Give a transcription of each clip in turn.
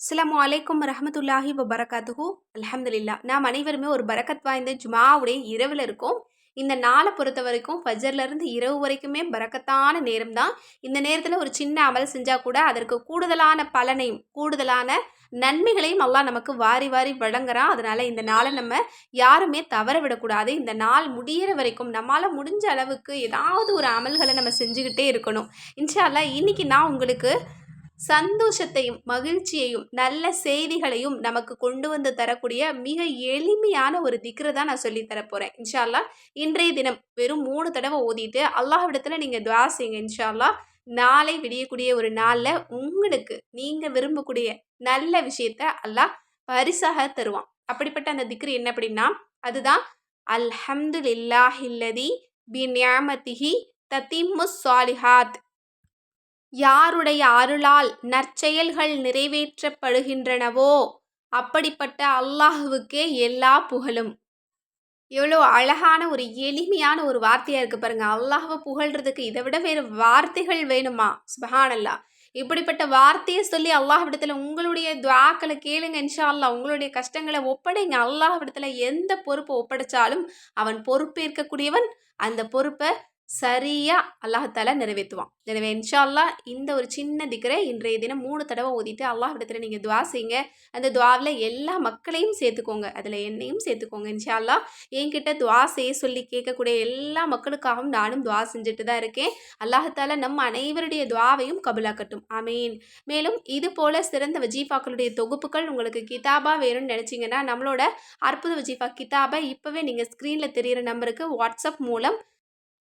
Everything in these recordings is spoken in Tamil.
அஸ்ஸலாமு அலைக்கும் ரஹ்மத்துல்லாஹி வபரகாத்துஹு. அல்ஹம்துலில்லாஹ். நாம் அனைவருமே ஒரு பரக்கத் வாய்ந்த ஜுமாவுடைய இரவுல இருக்கோம். இந்த நாளை பொறுத்த வரைக்கும் ஃபஜ்ர்லேருந்து இரவு வரைக்குமே பரக்கத்தான நேரம் தான். இந்த நேரத்தில் ஒரு சின்ன அமல் செஞ்சால் கூட அதற்கு கூடுதலான பலனையும் கூடுதலான நன்மைகளையும் அல்லாஹ் நமக்கு வாரி வாரி வழங்குறான். அதனால இந்த நாளை நம்ம யாருமே தவற விடக்கூடாது. இந்த நாள் முடியிற வரைக்கும் நம்மால் முடிஞ்ச அளவுக்கு ஏதாவது ஒரு அமல்களை நம்ம செஞ்சுக்கிட்டே இருக்கணும். இன்ஷா அல்லாஹ் இன்னைக்கு நான் உங்களுக்கு சந்தோஷத்தையும் மகிழ்ச்சியையும் நல்ல செய்திகளையும் நமக்கு கொண்டு வந்து தரக்கூடிய மிக எளிமையான ஒரு திக்ர தான் நான் சொல்லி தரப்போகிறேன் இன்ஷா அல்லாஹ். இன்றைய தினம் வெறும் 3 தடவை ஓதிட்டு அல்லாஹ்விடத்தில் நீங்கள் துஆ செய்யுங்க இன்ஷா அல்லாஹ். நாளை விடியக்கூடிய ஒரு நாளில் உங்களுக்கு நீங்கள் விரும்பக்கூடிய நல்ல விஷயத்த அல்லாஹ் பரிசாக தருவான். அப்படிப்பட்ட அந்த திக்ரு என்ன அப்படின்னா அதுதான் அல்ஹம்துலில்லாஹில்லதி பி நிஅமதிஹி தத்திம்முஸ் ஸாலிஹாத். யாருடைய அருளால் நற்செயல்கள் நிறைவேற்றப்படுகின்றனவோ அப்படிப்பட்ட அல்லாஹுவுக்கே எல்லா புகழும். எவ்வளோ அழகான ஒரு எளிமையான ஒரு வார்த்தையாக இருக்குது பாருங்க. அல்லாஹ்வை புகழ்றதுக்கு இதை விட வேறு வார்த்தைகள் வேணுமா? சுபஹானல்லாஹ். இப்படிப்பட்ட வார்த்தையை சொல்லி அல்லாஹ்விடத்தில் உங்களுடைய துஆக்களை கேளுங்க இன்ஷா அல்லாஹ். உங்களுடைய கஷ்டங்களை ஒப்படைங்க. அல்லாஹ்விடத்தில் எந்த பொறுப்பை ஒப்படைச்சாலும் அவன் பொறுப்பேற்கக்கூடியவன். அந்த பொறுப்பை சரியா அல்லாஹால நிறைவேற்றுவான். எனவே இன்ஷா அல்லாஹ் இந்த ஒரு சின்ன திக்ரை இன்றைய தினம் 3 தடவை ஓதிட்டு அல்லாஹ்விடத்தில் நீங்கள் துஆ செய்யுங்க. அந்த துஆவில் எல்லா மக்களையும் சேர்த்துக்கோங்க. அதில் என்னையும் சேர்த்துக்கோங்க இன்ஷா அல்லாஹ். என்கிட்ட துஆ செய்ய சொல்லி கேட்கக்கூடிய எல்லா மக்களுக்காகவும் நானும் துஆ செஞ்சுட்டு தான் இருக்கேன். அல்லாஹால நம்ம அனைவருடைய துஆவையும் கபூலாக்கட்டும். ஆமீன். மேலும் இது போல சிறந்த வஜீஃபாக்களுடைய தொகுப்புகள் உங்களுக்கு கிதாபா வேணும்னு நினச்சிங்கன்னா நம்மளோட அற்புத வஜீஃபா கிதாபை இப்போவே நீங்கள் ஸ்க்ரீனில் தெரிகிற நம்பருக்கு வாட்ஸ்அப் மூலம்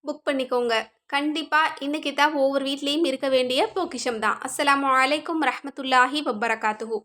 புக் பண்ணிக்கோங்க. கண்டிப்பா இந்த கிதாப் ஒவ்வொரு வீட்லேயும் இருக்க வேண்டிய பொக்கிஷம் தான். அஸ்ஸலாமு அலைக்கும் ரஹ்மத்துல்லாஹி வபரகாத்துஹு.